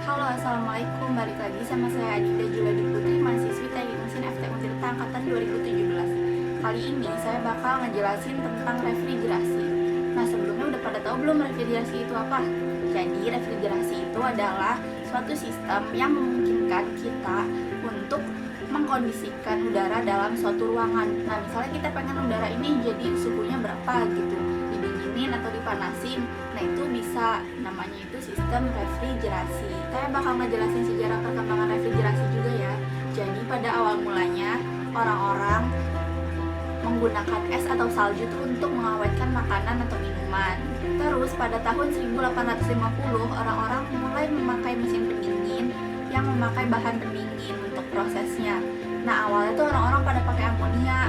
Halo, assalamualaikum. Balik lagi sama saya Adinda Juladi Putri, mahasiswi Teknik Mesin FT Untirta angkatan 2017. Kali ini saya bakal ngejelasin tentang refrigerasi. Nah, sebelumnya udah pada tahu belum refrigerasi itu apa? Jadi, refrigerasi itu adalah suatu sistem yang memungkinkan kita untuk mengkondisikan udara dalam suatu ruangan. Nah, misalnya kita pengen udara ini jadi suhunya berapa gitu, didinginin atau dipanasin. Nah, itu bisa, namanya itu sistem refrigerasi. Saya bakal ngejelasin sejarah perkembangan refrigerasi juga ya. Jadi pada awal mulanya orang-orang menggunakan es atau salju itu untuk mengawetkan makanan atau minuman. Terus pada tahun 1850 orang-orang mulai memakai mesin pendingin yang memakai bahan pendingin untuk prosesnya. Nah, awalnya tuh orang-orang pada pakai amonia,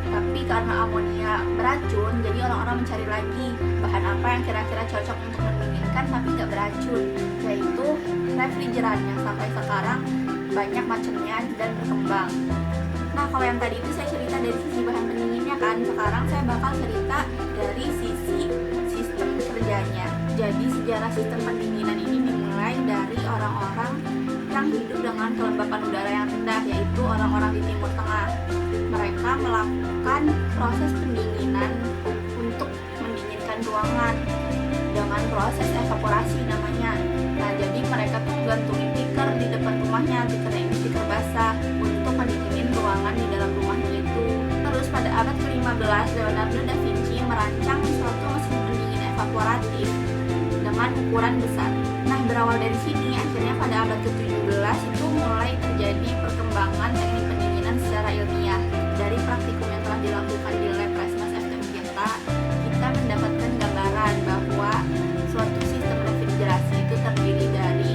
tapi karena amonia beracun, jadi orang-orang mencari lagi bahan apa yang kira-kira cocok untuk mendinginkan tapi nggak beracun, yaitu refrigeran yang sampai sekarang banyak macamnya dan berkembang. Nah, kalau yang tadi itu saya cerita dari sisi bahan pendinginnya kan, sekarang saya bakal cerita dari sisi sistem kerjanya. Jadi sejarah sistem pendinginan ini dimulai dari orang-orang yang hidup dengan kelembapan udara yang rendah, yaitu orang-orang di Timur Tengah. Mereka melakukan proses pendinginan untuk mendinginkan ruangan dengan proses evaporasi namanya. Nah, jadi mereka tuh gantungin tikar di depan rumahnya, tikarnya ini tikar basah, untuk mendinginin ruangan di dalam rumahnya itu. Terus pada abad ke-15 Leonardo da Vinci merancang suatu mesin pendingin evaporatif dengan ukuran besar. Nah, berawal dari sini akhirnya pada abad ke-17 itu mulai terjadi perkembangan teknik pendinginan secara ilmiah. Dari praktikum yang telah dilakukan di lab Resmas FT Untirta, kita mendapatkan gambaran bahwa suatu sistem refrigerasi itu terdiri dari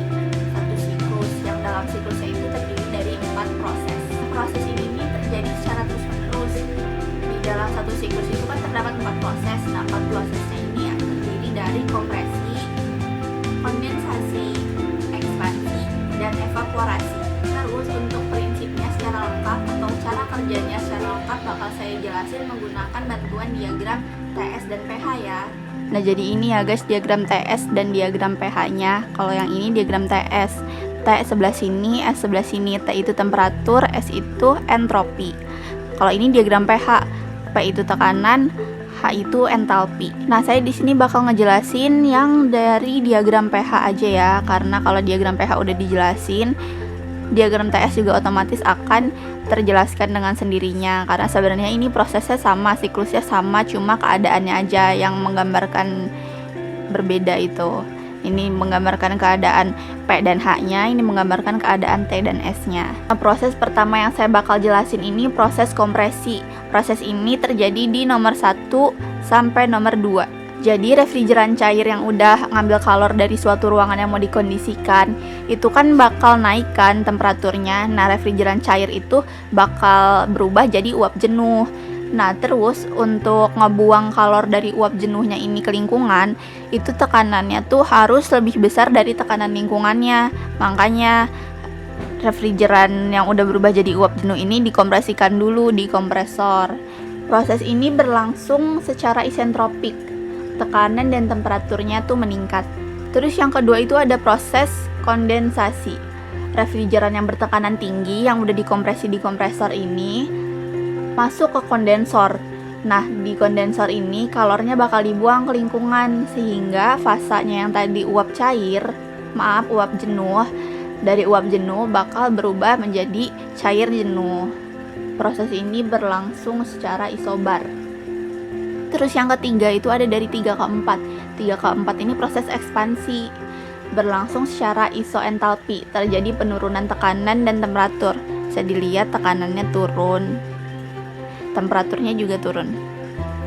satu siklus, yang dalam siklusnya itu terdiri dari 4 proses. Proses ini terjadi secara terus-menerus. Di dalam satu siklus itu kan terdapat 4 proses. Nah, 4 prosesnya ini terdiri dari kompresi, kondensasi, ekspansi, dan evaporasi. Terus untuk prinsipnya secara lengkap atau cara kerjanya secara lengkap bakal saya jelasin menggunakan bantuan diagram TS dan PH ya. Nah, jadi ini ya guys diagram TS dan diagram PH-nya. Kalau yang ini diagram TS. T sebelah sini, S sebelah sini. T itu temperatur, S itu entropi. Kalau ini diagram PH. P itu tekanan, H itu entalpi. Nah, saya di sini bakal ngejelasin yang dari diagram PH aja ya, karena kalau diagram PH udah dijelasin, diagram TS juga otomatis akan terjelaskan dengan sendirinya, karena sebenarnya ini prosesnya sama, siklusnya sama, cuma keadaannya aja yang menggambarkan berbeda itu. Ini menggambarkan keadaan P dan H-nya, ini menggambarkan keadaan T dan S-nya. Nah, proses pertama yang saya bakal jelasin ini proses kompresi. Proses ini terjadi di nomor 1 sampai nomor 2. Jadi refrigeran cair yang udah ngambil kalor dari suatu ruangan yang mau dikondisikan, itu kan bakal naikkan temperaturnya. Nah, refrigeran cair itu bakal berubah jadi uap jenuh. Nah, terus untuk ngebuang kalor dari uap jenuhnya ini ke lingkungan, itu tekanannya tuh harus lebih besar dari tekanan lingkungannya. Makanya refrigeran yang udah berubah jadi uap jenuh ini dikompresikan dulu di kompresor. Proses ini berlangsung secara isentropik. Tekanan dan temperaturnya tuh meningkat. Terus yang kedua itu ada proses kondensasi. Refrigeran yang bertekanan tinggi yang udah dikompresi di kompresor ini masuk ke kondensor. Nah, di kondensor ini kalornya bakal dibuang ke lingkungan, sehingga fasanya yang tadi uap jenuh, dari uap jenuh bakal berubah menjadi cair jenuh. Proses ini berlangsung secara isobar. Terus yang ketiga itu ada dari 3 ke 4. 3 ke 4 ini proses ekspansi, berlangsung secara isoentalpi, terjadi penurunan tekanan dan temperatur. Bisa dilihat tekanannya turun, temperaturnya juga turun.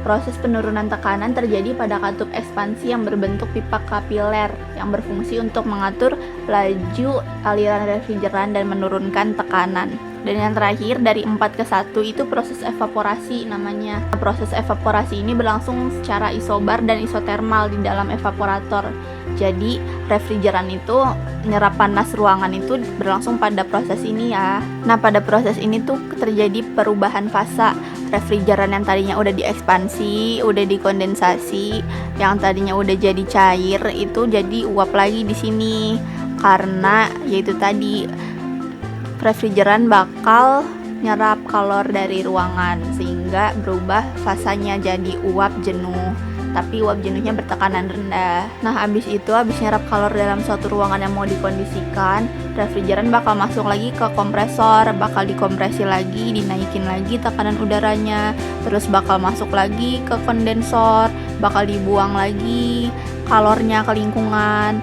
Proses penurunan tekanan terjadi pada katup ekspansi yang berbentuk pipa kapiler yang berfungsi untuk mengatur laju aliran refrigeran dan menurunkan tekanan. Dan yang terakhir dari 4 ke 1 itu proses evaporasi namanya. Proses evaporasi ini berlangsung secara isobar dan isotermal di dalam evaporator. Jadi refrigeran itu nyerap panas ruangan itu berlangsung pada proses ini ya. Nah, pada proses ini tuh terjadi perubahan fasa. Refrigeran yang tadinya udah diekspansi, udah dikondensasi, yang tadinya udah jadi cair itu jadi uap lagi di sini. karena yaitu tadi refrigeran bakal nyerap kalor dari ruangan sehingga berubah fasanya jadi uap jenuh, tapi uap jenuhnya bertekanan rendah. Nah, habis nyerap kalor dalam suatu ruangan yang mau dikondisikan, refrigeran bakal masuk lagi ke kompresor, bakal dikompresi lagi, dinaikin lagi tekanan udaranya, terus bakal masuk lagi ke kondensor, bakal dibuang lagi kalornya ke lingkungan.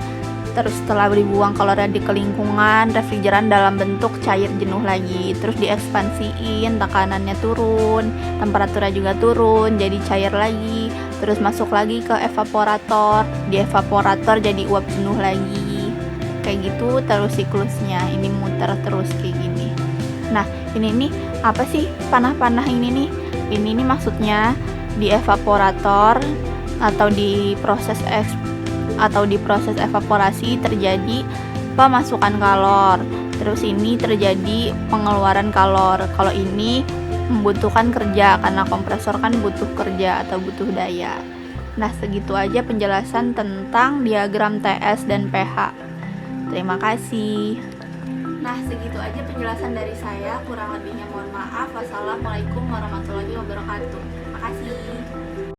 Terus setelah dibuang kalornya di ke lingkungan, refrigeran dalam bentuk cair jenuh lagi, terus diekspansiin, tekanannya turun, temperaturnya juga turun, jadi cair lagi, terus masuk lagi ke evaporator, di evaporator jadi uap jenuh lagi, kayak gitu terus siklusnya, ini muter terus kayak gini. Nah, ini nih apa sih panah-panah ini nih? Ini nih maksudnya di evaporator atau di proses evaporasi terjadi pemasukan kalor. Terus ini terjadi pengeluaran kalor. Kalau ini membutuhkan kerja karena kompresor kan butuh kerja atau butuh daya. Nah, segitu aja penjelasan tentang diagram TS dan pH. Terima kasih. Nah, segitu aja penjelasan dari saya. Kurang lebihnya mohon maaf. Wassalamualaikum warahmatullahi wabarakatuh. Terima kasih.